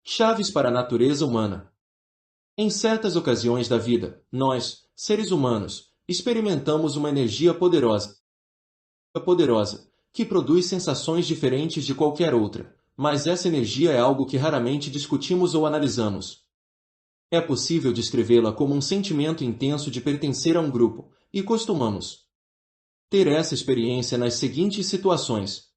Chaves para a natureza humana. Em certas ocasiões da vida, nós, seres humanos, experimentamos uma energia poderosa, que produz sensações diferentes de qualquer outra, mas essa energia é algo que raramente discutimos ou analisamos. É possível descrevê-la como um sentimento intenso de pertencer a um grupo, e costumamos ter essa experiência nas seguintes situações.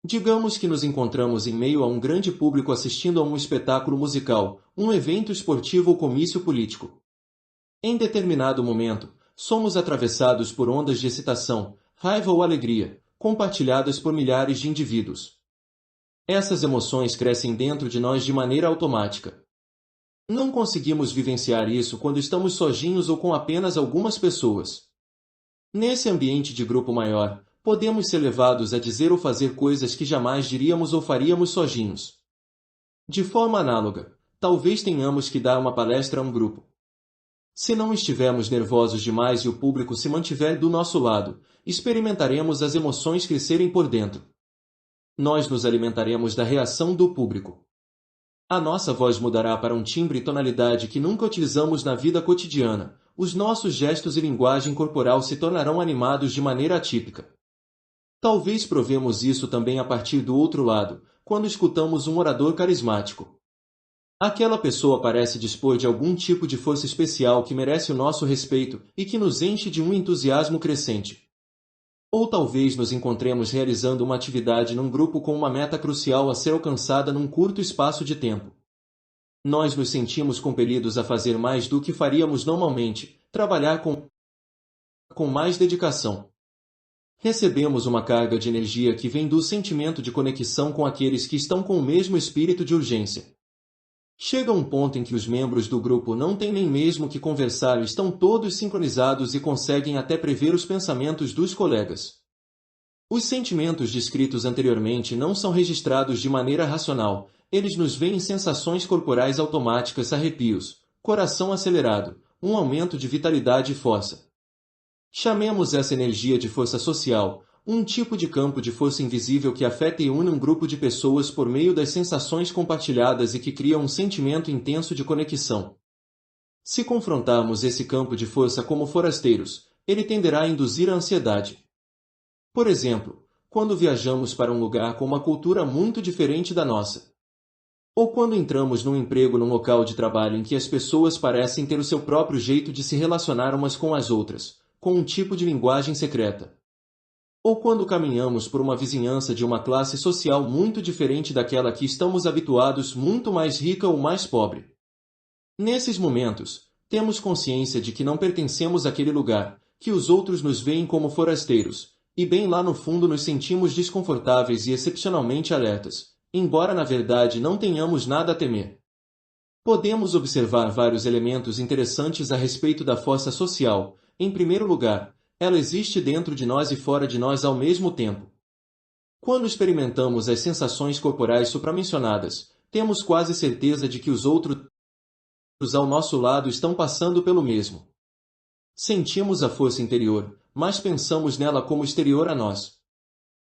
Digamos que nos encontramos em meio a um grande público assistindo a um espetáculo musical, um evento esportivo ou comício político. Em determinado momento, somos atravessados por ondas de excitação, raiva ou alegria, compartilhadas por milhares de indivíduos. Essas emoções crescem dentro de nós de maneira automática. Não conseguimos vivenciar isso quando estamos sozinhos ou com apenas algumas pessoas. Nesse ambiente de grupo maior, podemos ser levados a dizer ou fazer coisas que jamais diríamos ou faríamos sozinhos. De forma análoga, talvez tenhamos que dar uma palestra a um grupo. Se não estivermos nervosos demais e o público se mantiver do nosso lado, experimentaremos as emoções crescerem por dentro. Nós nos alimentaremos da reação do público. A nossa voz mudará para um timbre e tonalidade que nunca utilizamos na vida cotidiana. Os nossos gestos e linguagem corporal se tornarão animados de maneira atípica. Talvez provemos isso também a partir do outro lado, quando escutamos um orador carismático. Aquela pessoa parece dispor de algum tipo de força especial que merece o nosso respeito e que nos enche de um entusiasmo crescente. Ou talvez nos encontremos realizando uma atividade num grupo com uma meta crucial a ser alcançada num curto espaço de tempo. Nós nos sentimos compelidos a fazer mais do que faríamos normalmente, trabalhar com mais dedicação. Recebemos uma carga de energia que vem do sentimento de conexão com aqueles que estão com o mesmo espírito de urgência. Chega um ponto em que os membros do grupo não têm nem mesmo que conversar e estão todos sincronizados e conseguem até prever os pensamentos dos colegas. Os sentimentos descritos anteriormente não são registrados de maneira racional, eles nos veem sensações corporais automáticas, arrepios, coração acelerado, um aumento de vitalidade e força. Chamemos essa energia de força social, um tipo de campo de força invisível que afeta e une um grupo de pessoas por meio das sensações compartilhadas e que cria um sentimento intenso de conexão. Se confrontarmos esse campo de força como forasteiros, ele tenderá a induzir a ansiedade. Por exemplo, quando viajamos para um lugar com uma cultura muito diferente da nossa. Ou quando entramos num emprego num local de trabalho em que as pessoas parecem ter o seu próprio jeito de se relacionar umas com as outras, com um tipo de linguagem secreta. Ou quando caminhamos por uma vizinhança de uma classe social muito diferente daquela que estamos habituados, muito mais rica ou mais pobre. Nesses momentos, temos consciência de que não pertencemos àquele lugar, que os outros nos veem como forasteiros, e bem lá no fundo nos sentimos desconfortáveis e excepcionalmente alertas, embora na verdade não tenhamos nada a temer. Podemos observar vários elementos interessantes a respeito da força social. Em primeiro lugar, ela existe dentro de nós e fora de nós ao mesmo tempo. Quando experimentamos as sensações corporais supramencionadas, temos quase certeza de que os outros ao nosso lado estão passando pelo mesmo. Sentimos a força interior, mas pensamos nela como exterior a nós.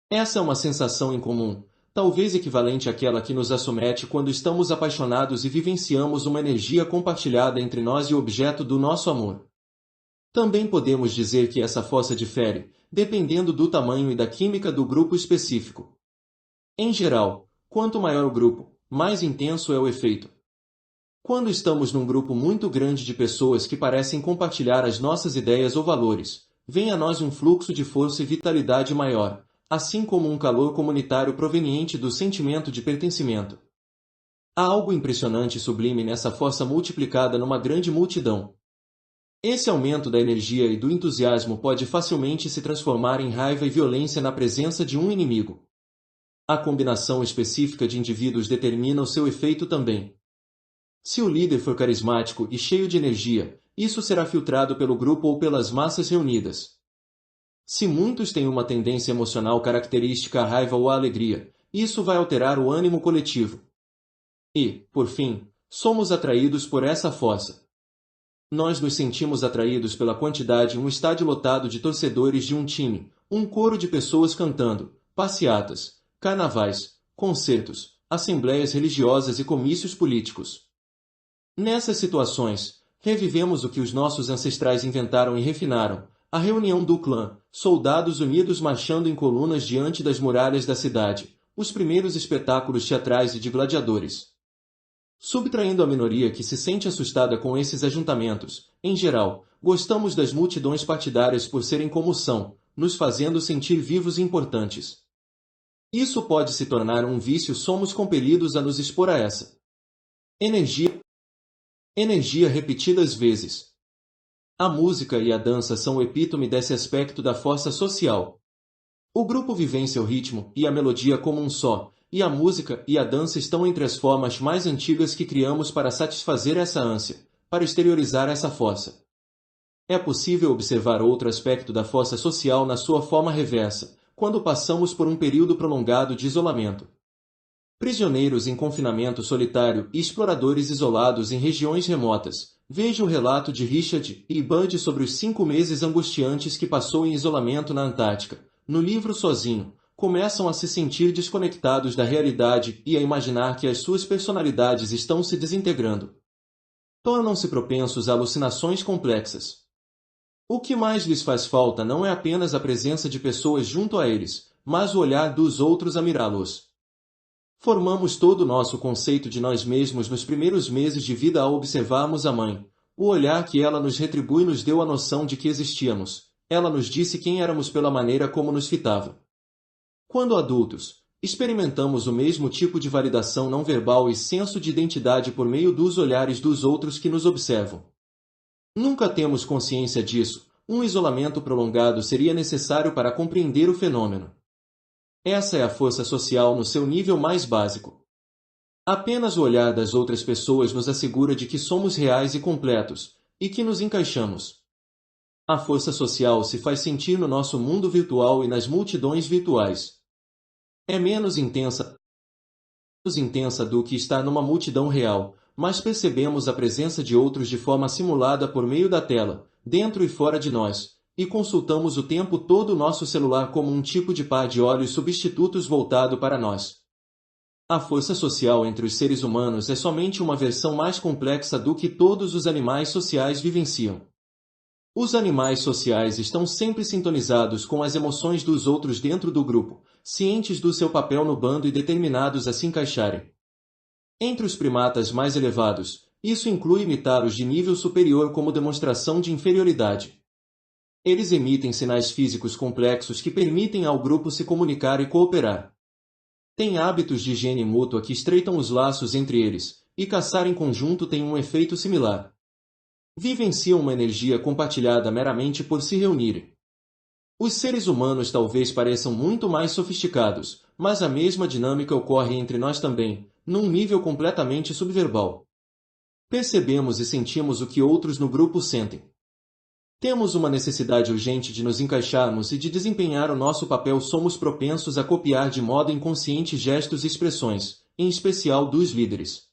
Essa é uma sensação incomum, talvez equivalente àquela que nos assomete quando estamos apaixonados e vivenciamos uma energia compartilhada entre nós e o objeto do nosso amor. Também podemos dizer que essa força difere, dependendo do tamanho e da química do grupo específico. Em geral, quanto maior o grupo, mais intenso é o efeito. Quando estamos num grupo muito grande de pessoas que parecem compartilhar as nossas ideias ou valores, vem a nós um fluxo de força e vitalidade maior, assim como um calor comunitário proveniente do sentimento de pertencimento. Há algo impressionante e sublime nessa força multiplicada numa grande multidão. Esse aumento da energia e do entusiasmo pode facilmente se transformar em raiva e violência na presença de um inimigo. A combinação específica de indivíduos determina o seu efeito também. Se o líder for carismático e cheio de energia, isso será filtrado pelo grupo ou pelas massas reunidas. Se muitos têm uma tendência emocional característica à raiva ou à alegria, isso vai alterar o ânimo coletivo. E, por fim, somos atraídos por essa força. Nós nos sentimos atraídos pela quantidade em um estádio lotado de torcedores de um time, um coro de pessoas cantando, passeatas, carnavais, concertos, assembleias religiosas e comícios políticos. Nessas situações, revivemos o que os nossos ancestrais inventaram e refinaram, a reunião do clã, soldados unidos marchando em colunas diante das muralhas da cidade, os primeiros espetáculos teatrais e de gladiadores. Subtraindo a minoria que se sente assustada com esses ajuntamentos, em geral, gostamos das multidões partidárias por serem como são, nos fazendo sentir vivos e importantes. Isso pode se tornar um vício, somos compelidos a nos expor a essa energia repetidas vezes. A música e a dança são o epítome desse aspecto da força social. O grupo vivencia o ritmo e a melodia como um só, e a música e a dança estão entre as formas mais antigas que criamos para satisfazer essa ânsia, para exteriorizar essa força. É possível observar outro aspecto da força social na sua forma reversa, quando passamos por um período prolongado de isolamento. Prisioneiros em confinamento solitário e exploradores isolados em regiões remotas. Veja o relato de Richard E. Bud sobre os 5 meses angustiantes que passou em isolamento na Antártica. No livro Sozinho, começam a se sentir desconectados da realidade e a imaginar que as suas personalidades estão se desintegrando. Tornam-se propensos a alucinações complexas. O que mais lhes faz falta não é apenas a presença de pessoas junto a eles, mas o olhar dos outros a mirá-los. Formamos todo o nosso conceito de nós mesmos nos primeiros meses de vida ao observarmos a mãe. O olhar que ela nos retribui nos deu a noção de que existíamos. Ela nos disse quem éramos pela maneira como nos fitava. Quando adultos, experimentamos o mesmo tipo de validação não verbal e senso de identidade por meio dos olhares dos outros que nos observam. Nunca temos consciência disso. Um isolamento prolongado seria necessário para compreender o fenômeno. Essa é a força social no seu nível mais básico. Apenas o olhar das outras pessoas nos assegura de que somos reais e completos, e que nos encaixamos. A força social se faz sentir no nosso mundo virtual e nas multidões virtuais. É menos intensa do que estar numa multidão real, mas percebemos a presença de outros de forma simulada por meio da tela, dentro e fora de nós, e consultamos o tempo todo o nosso celular como um tipo de par de olhos substitutos voltado para nós. A força social entre os seres humanos é somente uma versão mais complexa do que todos os animais sociais vivenciam. Os animais sociais estão sempre sintonizados com as emoções dos outros dentro do grupo, cientes do seu papel no bando e determinados a se encaixarem. Entre os primatas mais elevados, isso inclui imitar os de nível superior como demonstração de inferioridade. Eles emitem sinais físicos complexos que permitem ao grupo se comunicar e cooperar. Têm hábitos de higiene mútua que estreitam os laços entre eles, e caçar em conjunto tem um efeito similar. Vivenciam uma energia compartilhada meramente por se reunirem. Os seres humanos talvez pareçam muito mais sofisticados, mas a mesma dinâmica ocorre entre nós também, num nível completamente subverbal. Percebemos e sentimos o que outros no grupo sentem. Temos uma necessidade urgente de nos encaixarmos e de desempenhar o nosso papel. Somos propensos a copiar de modo inconsciente gestos e expressões, em especial dos líderes.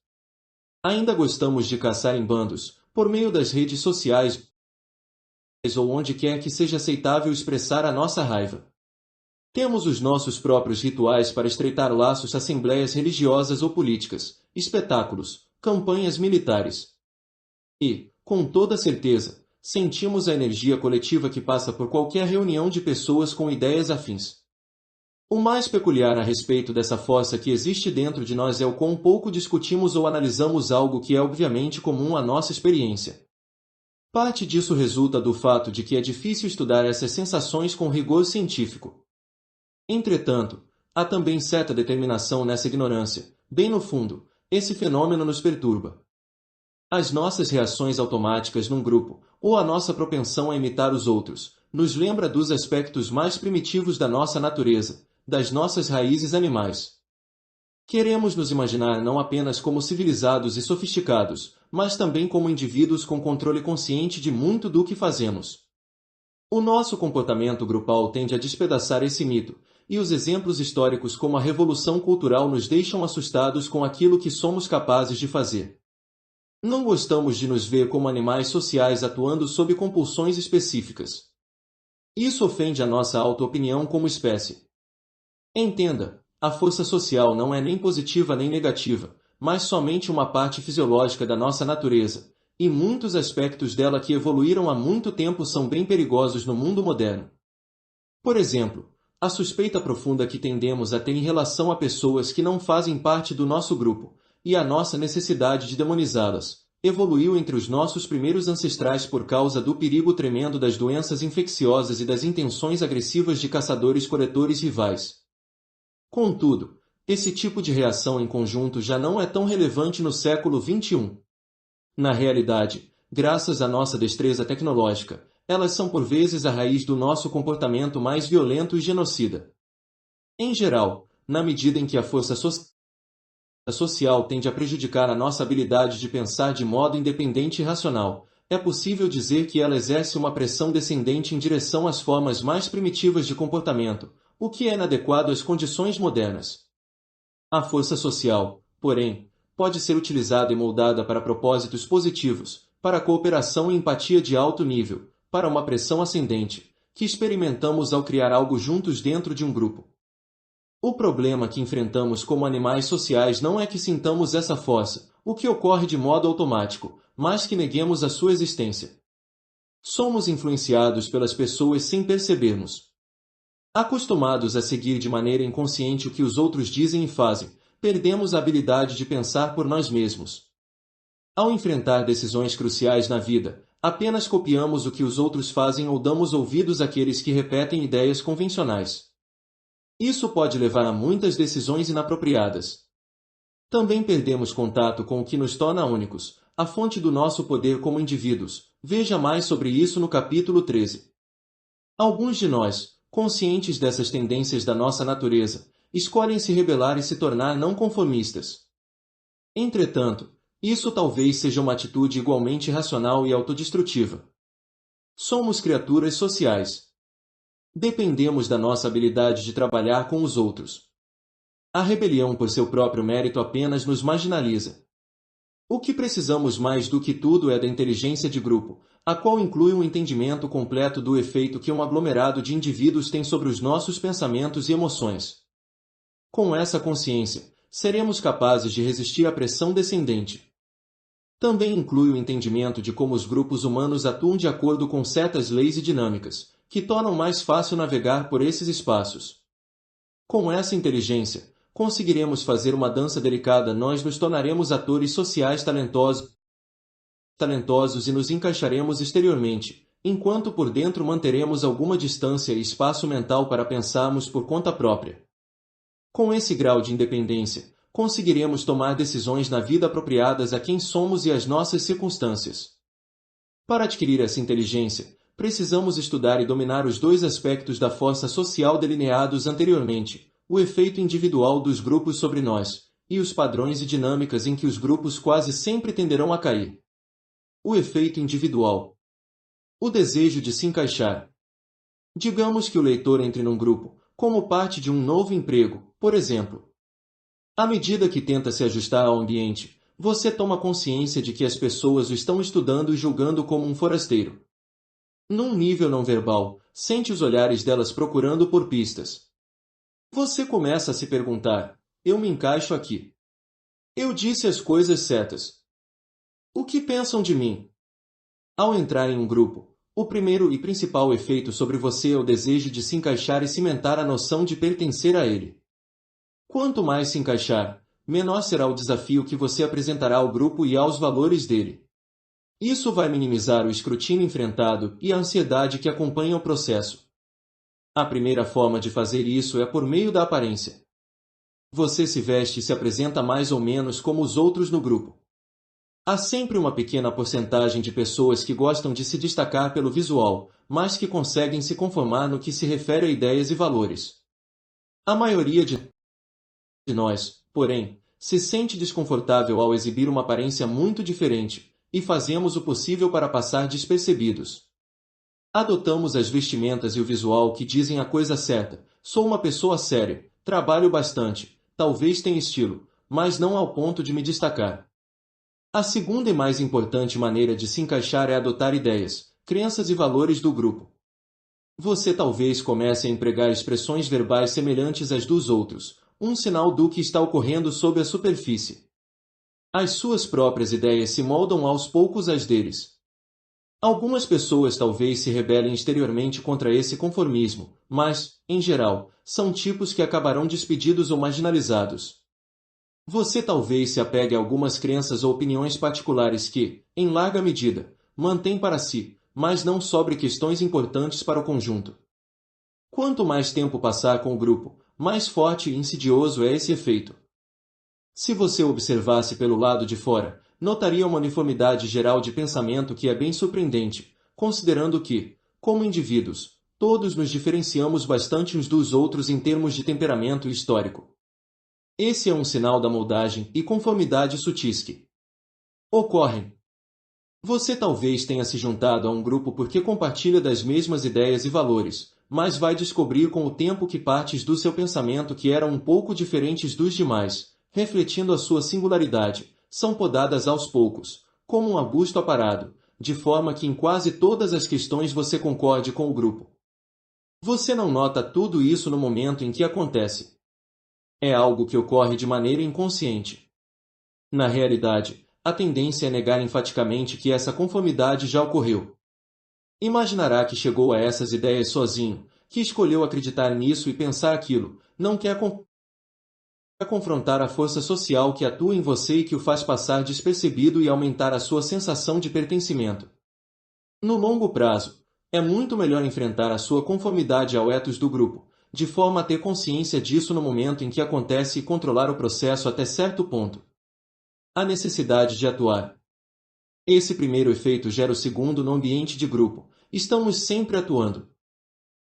Ainda gostamos de caçar em bandos, por meio das redes sociais ou onde quer que seja aceitável expressar a nossa raiva. Temos os nossos próprios rituais para estreitar laços, assembleias religiosas ou políticas, espetáculos, campanhas militares. E, com toda certeza, sentimos a energia coletiva que passa por qualquer reunião de pessoas com ideias afins. O mais peculiar a respeito dessa força que existe dentro de nós é o quão pouco discutimos ou analisamos algo que é obviamente comum à nossa experiência. Parte disso resulta do fato de que é difícil estudar essas sensações com rigor científico. Entretanto, há também certa determinação nessa ignorância. Bem no fundo, esse fenômeno nos perturba. As nossas reações automáticas num grupo, ou a nossa propensão a imitar os outros, nos lembra dos aspectos mais primitivos da nossa natureza, das nossas raízes animais. Queremos nos imaginar não apenas como civilizados e sofisticados, mas também como indivíduos com controle consciente de muito do que fazemos. O nosso comportamento grupal tende a despedaçar esse mito, e os exemplos históricos como a Revolução Cultural nos deixam assustados com aquilo que somos capazes de fazer. Não gostamos de nos ver como animais sociais atuando sob compulsões específicas. Isso ofende a nossa auto-opinião como espécie. Entenda, A força social não é nem positiva nem negativa, mas somente uma parte fisiológica da nossa natureza, e muitos aspectos dela que evoluíram há muito tempo são bem perigosos no mundo moderno. Por exemplo, a suspeita profunda que tendemos a ter em relação a pessoas que não fazem parte do nosso grupo, e a nossa necessidade de demonizá-las, evoluiu entre os nossos primeiros ancestrais por causa do perigo tremendo das doenças infecciosas e das intenções agressivas de caçadores-coletores rivais. Contudo, esse tipo de reação em conjunto já não é tão relevante no século XXI. Na realidade, graças à nossa destreza tecnológica, elas são por vezes a raiz do nosso comportamento mais violento e genocida. Em geral, na medida em que a força social tende a prejudicar a nossa habilidade de pensar de modo independente e racional, é possível dizer que ela exerce uma pressão descendente em direção às formas mais primitivas de comportamento, o que é inadequado às condições modernas. A força social, porém, pode ser utilizada e moldada para propósitos positivos, para a cooperação e empatia de alto nível, para uma pressão ascendente, que experimentamos ao criar algo juntos dentro de um grupo. O problema que enfrentamos como animais sociais não é que sintamos essa força, o que ocorre de modo automático, mas que neguemos a sua existência. Somos influenciados pelas pessoas sem percebermos. Acostumados a seguir de maneira inconsciente o que os outros dizem e fazem, perdemos a habilidade de pensar por nós mesmos. Ao enfrentar decisões cruciais na vida, apenas copiamos o que os outros fazem ou damos ouvidos àqueles que repetem ideias convencionais. Isso pode levar a muitas decisões inapropriadas. Também perdemos contato com o que nos torna únicos, a fonte do nosso poder como indivíduos. Veja mais sobre isso no capítulo 13. Alguns de nós, conscientes dessas tendências da nossa natureza, escolhem se rebelar e se tornar não conformistas. Entretanto, isso talvez seja uma atitude igualmente irracional e autodestrutiva. Somos criaturas sociais. Dependemos da nossa habilidade de trabalhar com os outros. A rebelião por seu próprio mérito apenas nos marginaliza. O que precisamos mais do que tudo é da inteligência de grupo, a qual inclui um entendimento completo do efeito que um aglomerado de indivíduos tem sobre os nossos pensamentos e emoções. Com essa consciência, seremos capazes de resistir à pressão descendente. Também inclui o entendimento de como os grupos humanos atuam de acordo com certas leis e dinâmicas, que tornam mais fácil navegar por esses espaços. Com essa inteligência, conseguiremos fazer uma dança delicada, nós nos tornaremos atores sociais talentosos e nos encaixaremos exteriormente, enquanto por dentro manteremos alguma distância e espaço mental para pensarmos por conta própria. Com esse grau de independência, conseguiremos tomar decisões na vida apropriadas a quem somos e às nossas circunstâncias. Para adquirir essa inteligência, precisamos estudar e dominar os dois aspectos da força social delineados anteriormente, o efeito individual dos grupos sobre nós, e os padrões e dinâmicas em que os grupos quase sempre tenderão a cair. O efeito individual. O desejo de se encaixar. Digamos que o leitor entre num grupo, como parte de um novo emprego, por exemplo. À medida que tenta se ajustar ao ambiente, você toma consciência de que as pessoas o estão estudando e julgando como um forasteiro. Num nível não verbal, sente os olhares delas procurando por pistas. Você começa a se perguntar: eu me encaixo aqui? Eu disse as coisas certas. O que pensam de mim? Ao entrar em um grupo, o primeiro e principal efeito sobre você é o desejo de se encaixar e cimentar a noção de pertencer a ele. Quanto mais se encaixar, menor será o desafio que você apresentará ao grupo e aos valores dele. Isso vai minimizar o escrutínio enfrentado e a ansiedade que acompanha o processo. A primeira forma de fazer isso é por meio da aparência. Você se veste e se apresenta mais ou menos como os outros no grupo. Há sempre uma pequena porcentagem de pessoas que gostam de se destacar pelo visual, mas que conseguem se conformar no que se refere a ideias e valores. A maioria de nós, porém, se sente desconfortável ao exibir uma aparência muito diferente, e fazemos o possível para passar despercebidos. Adotamos as vestimentas e o visual que dizem a coisa certa: sou uma pessoa séria, trabalho bastante, talvez tenha estilo, mas não ao ponto de me destacar. A segunda e mais importante maneira de se encaixar é adotar ideias, crenças e valores do grupo. Você talvez comece a empregar expressões verbais semelhantes às dos outros, um sinal do que está ocorrendo sob a superfície. As suas próprias ideias se moldam aos poucos às deles. Algumas pessoas talvez se rebelem exteriormente contra esse conformismo, mas, em geral, são tipos que acabarão despedidos ou marginalizados. Você talvez se apegue a algumas crenças ou opiniões particulares que, em larga medida, mantém para si, mas não sobre questões importantes para o conjunto. Quanto mais tempo passar com o grupo, mais forte e insidioso é esse efeito. Se você observasse pelo lado de fora, notaria uma uniformidade geral de pensamento que é bem surpreendente, considerando que, como indivíduos, todos nos diferenciamos bastante uns dos outros em termos de temperamento histórico. Esse é um sinal da moldagem e conformidade sutis que ocorrem. Você talvez tenha se juntado a um grupo porque compartilha das mesmas ideias e valores, mas vai descobrir com o tempo que partes do seu pensamento que eram um pouco diferentes dos demais, refletindo a sua singularidade, são podadas aos poucos, como um arbusto aparado, de forma que em quase todas as questões você concorde com o grupo. Você não nota tudo isso no momento em que acontece. É algo que ocorre de maneira inconsciente. Na realidade, a tendência é negar enfaticamente que essa conformidade já ocorreu. Imaginará que chegou a essas ideias sozinho, que escolheu acreditar nisso e pensar aquilo, não quer confrontar a força social que atua em você e que o faz passar despercebido e aumentar a sua sensação de pertencimento. No longo prazo, é muito melhor enfrentar a sua conformidade ao ethos do grupo, de forma a ter consciência disso no momento em que acontece e controlar o processo até certo ponto. A necessidade de atuar. Esse primeiro efeito gera o segundo no ambiente de grupo. Estamos sempre atuando.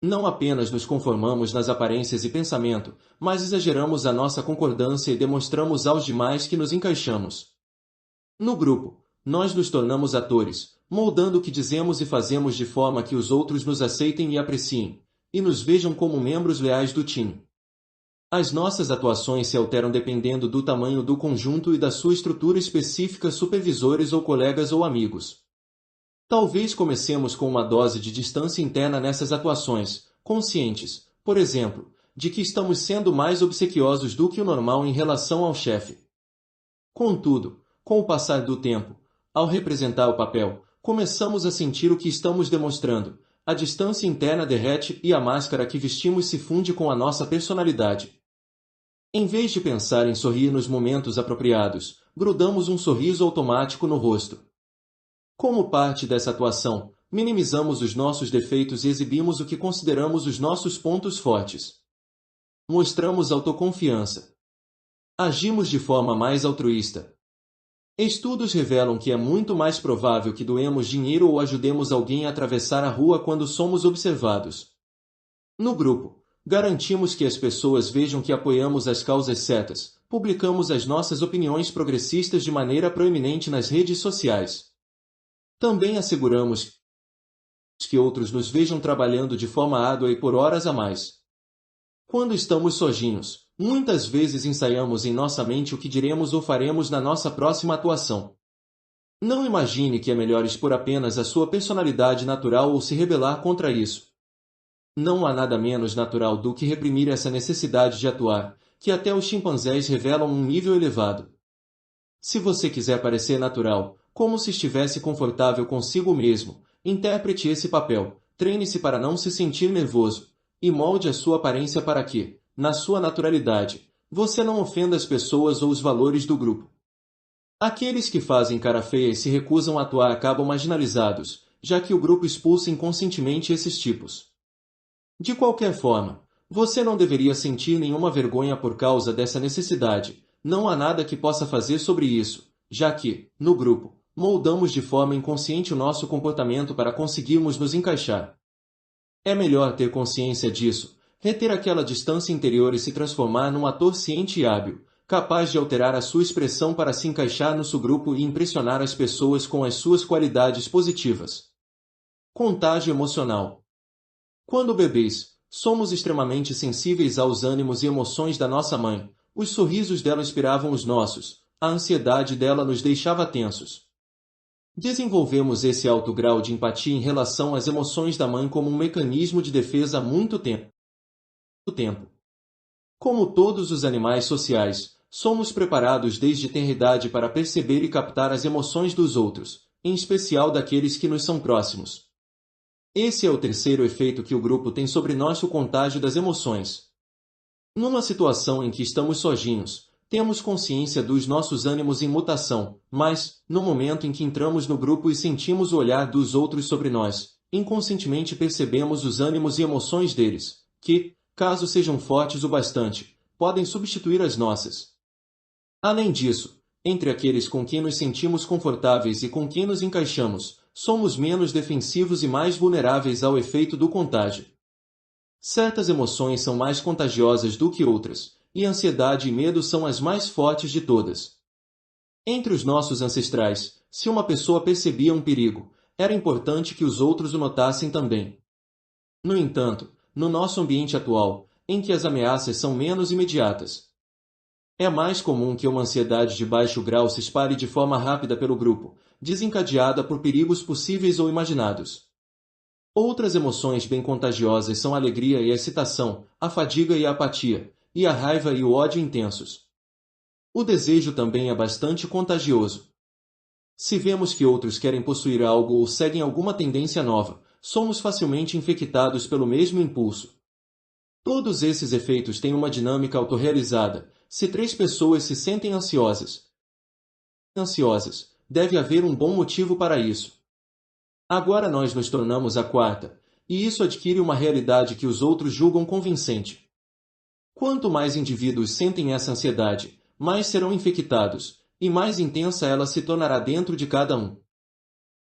Não apenas nos conformamos nas aparências e pensamento, mas exageramos a nossa concordância e demonstramos aos demais que nos encaixamos. No grupo, nós nos tornamos atores, moldando o que dizemos e fazemos de forma que os outros nos aceitem e apreciem, e nos vejam como membros leais do time. As nossas atuações se alteram dependendo do tamanho do conjunto e da sua estrutura específica, supervisores ou colegas ou amigos. Talvez comecemos com uma dose de distância interna nessas atuações, conscientes, por exemplo, de que estamos sendo mais obsequiosos do que o normal em relação ao chefe. Contudo, com o passar do tempo, ao representar o papel, começamos a sentir o que estamos demonstrando, a distância interna derrete e a máscara que vestimos se funde com a nossa personalidade. Em vez de pensar em sorrir nos momentos apropriados, grudamos um sorriso automático no rosto. Como parte dessa atuação, minimizamos os nossos defeitos e exibimos o que consideramos os nossos pontos fortes. Mostramos autoconfiança. Agimos de forma mais altruísta. Estudos revelam que é muito mais provável que doemos dinheiro ou ajudemos alguém a atravessar a rua quando somos observados. No grupo, garantimos que as pessoas vejam que apoiamos as causas certas, publicamos as nossas opiniões progressistas de maneira proeminente nas redes sociais. Também asseguramos que outros nos vejam trabalhando de forma árdua e por horas a mais. Quando estamos sozinhos, muitas vezes ensaiamos em nossa mente o que diremos ou faremos na nossa próxima atuação. Não imagine que é melhor expor apenas a sua personalidade natural ou se rebelar contra isso. Não há nada menos natural do que reprimir essa necessidade de atuar, que até os chimpanzés revelam um nível elevado. Se você quiser parecer natural, como se estivesse confortável consigo mesmo, interprete esse papel, treine-se para não se sentir nervoso, e molde a sua aparência para que, na sua naturalidade, você não ofenda as pessoas ou os valores do grupo. Aqueles que fazem cara feia e se recusam a atuar acabam marginalizados, já que o grupo expulsa inconscientemente esses tipos. De qualquer forma, você não deveria sentir nenhuma vergonha por causa dessa necessidade, não há nada que possa fazer sobre isso, já que, no grupo, moldamos de forma inconsciente o nosso comportamento para conseguirmos nos encaixar. É melhor ter consciência disso, reter aquela distância interior e se transformar num ator ciente e hábil, capaz de alterar a sua expressão para se encaixar no subgrupo e impressionar as pessoas com as suas qualidades positivas. Contágio emocional. Quando bebês, somos extremamente sensíveis aos ânimos e emoções da nossa mãe. Os sorrisos dela inspiravam os nossos, a ansiedade dela nos deixava tensos. Desenvolvemos esse alto grau de empatia em relação às emoções da mãe como um mecanismo de defesa há muito tempo. Como todos os animais sociais, somos preparados desde tenra idade para perceber e captar as emoções dos outros, em especial daqueles que nos são próximos. Esse é o terceiro efeito que o grupo tem sobre nós, o contágio das emoções. Numa situação em que estamos sozinhos, temos consciência dos nossos ânimos em mutação, mas, no momento em que entramos no grupo e sentimos o olhar dos outros sobre nós, inconscientemente percebemos os ânimos e emoções deles, que, caso sejam fortes o bastante, podem substituir as nossas. Além disso, entre aqueles com quem nos sentimos confortáveis e com quem nos encaixamos, somos menos defensivos e mais vulneráveis ao efeito do contágio. Certas emoções são mais contagiosas do que outras, e ansiedade e medo são as mais fortes de todas. Entre os nossos ancestrais, se uma pessoa percebia um perigo, era importante que os outros o notassem também. No entanto, no nosso ambiente atual, em que as ameaças são menos imediatas, é mais comum que uma ansiedade de baixo grau se espalhe de forma rápida pelo grupo, desencadeada por perigos possíveis ou imaginados. Outras emoções bem contagiosas são a alegria e a excitação, a fadiga e a apatia, e a raiva e o ódio intensos. O desejo também é bastante contagioso. Se vemos que outros querem possuir algo ou seguem alguma tendência nova, somos facilmente infectados pelo mesmo impulso. Todos esses efeitos têm uma dinâmica autorrealizada. Se 3 pessoas se sentem ansiosas, deve haver um bom motivo para isso. Agora nós nos tornamos a quarta, e isso adquire uma realidade que os outros julgam convincente. Quanto mais indivíduos sentem essa ansiedade, mais serão infectados, e mais intensa ela se tornará dentro de cada um.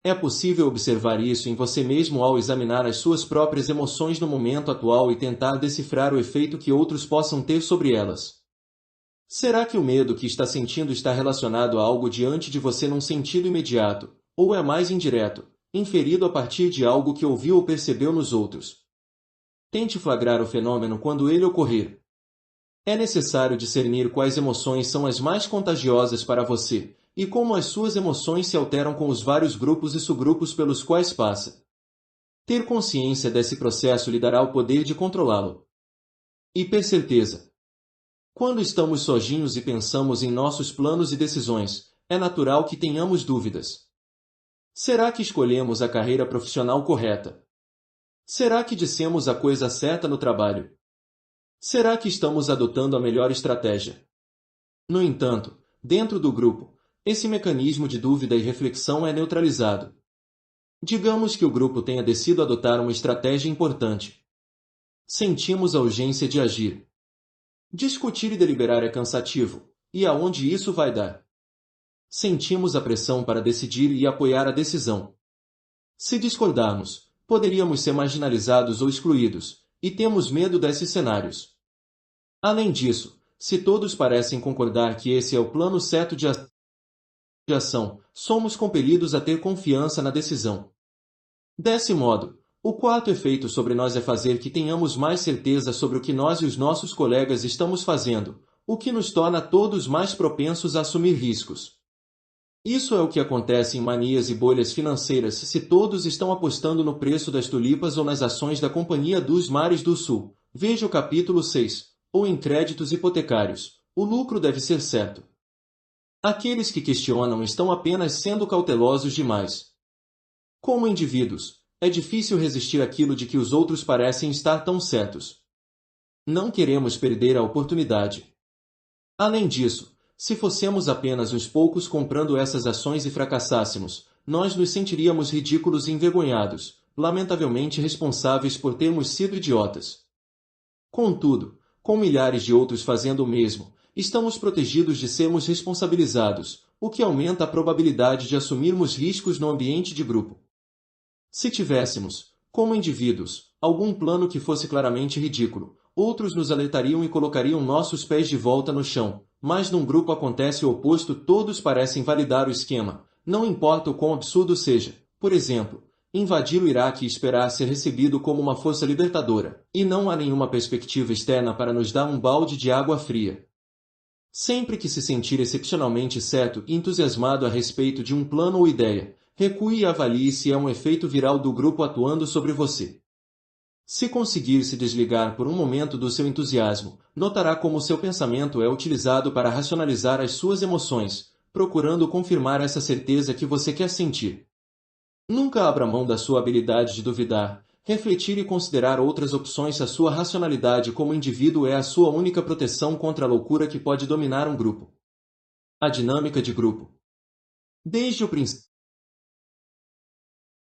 É possível observar isso em você mesmo ao examinar as suas próprias emoções no momento atual e tentar decifrar o efeito que outros possam ter sobre elas. Será que o medo que está sentindo está relacionado a algo diante de você num sentido imediato, ou é mais indireto, inferido a partir de algo que ouviu ou percebeu nos outros? Tente flagrar o fenômeno quando ele ocorrer. É necessário discernir quais emoções são as mais contagiosas para você, e como as suas emoções se alteram com os vários grupos e subgrupos pelos quais passa. Ter consciência desse processo lhe dará o poder de controlá-lo. Hipercerteza. Quando estamos sozinhos e pensamos em nossos planos e decisões, é natural que tenhamos dúvidas. Será que escolhemos a carreira profissional correta? Será que dissemos a coisa certa no trabalho? Será que estamos adotando a melhor estratégia? No entanto, dentro do grupo, esse mecanismo de dúvida e reflexão é neutralizado. Digamos que o grupo tenha decidido adotar uma estratégia importante. Sentimos a urgência de agir. Discutir e deliberar é cansativo, e aonde isso vai dar? Sentimos a pressão para decidir e apoiar a decisão. Se discordarmos, poderíamos ser marginalizados ou excluídos, e temos medo desses cenários. Além disso, se todos parecem concordar que esse é o plano certo de ação, somos compelidos a ter confiança na decisão. Desse modo, o quarto efeito sobre nós é fazer que tenhamos mais certeza sobre o que nós e os nossos colegas estamos fazendo, o que nos torna todos mais propensos a assumir riscos. Isso é o que acontece em manias e bolhas financeiras se todos estão apostando no preço das tulipas ou nas ações da Companhia dos Mares do Sul. Veja o capítulo 6, ou em créditos hipotecários. O lucro deve ser certo. Aqueles que questionam estão apenas sendo cautelosos demais. Como indivíduos, é difícil resistir àquilo de que os outros parecem estar tão certos. Não queremos perder a oportunidade. Além disso, se fossemos apenas uns poucos comprando essas ações e fracassássemos, nós nos sentiríamos ridículos e envergonhados, lamentavelmente responsáveis por termos sido idiotas. Contudo, com milhares de outros fazendo o mesmo, estamos protegidos de sermos responsabilizados, o que aumenta a probabilidade de assumirmos riscos no ambiente de grupo. Se tivéssemos, como indivíduos, algum plano que fosse claramente ridículo, outros nos alertariam e colocariam nossos pés de volta no chão, mas num grupo acontece o oposto, todos parecem validar o esquema, não importa o quão absurdo seja. Por exemplo, invadir o Iraque e esperar ser recebido como uma força libertadora, e não há nenhuma perspectiva externa para nos dar um balde de água fria. Sempre que se sentir excepcionalmente certo e entusiasmado a respeito de um plano ou ideia, recue e avalie se é um efeito viral do grupo atuando sobre você. Se conseguir se desligar por um momento do seu entusiasmo, notará como seu pensamento é utilizado para racionalizar as suas emoções, procurando confirmar essa certeza que você quer sentir. Nunca abra mão da sua habilidade de duvidar, refletir e considerar outras opções. A sua racionalidade como indivíduo é a sua única proteção contra a loucura que pode dominar um grupo. A dinâmica de grupo. Desde o princípio,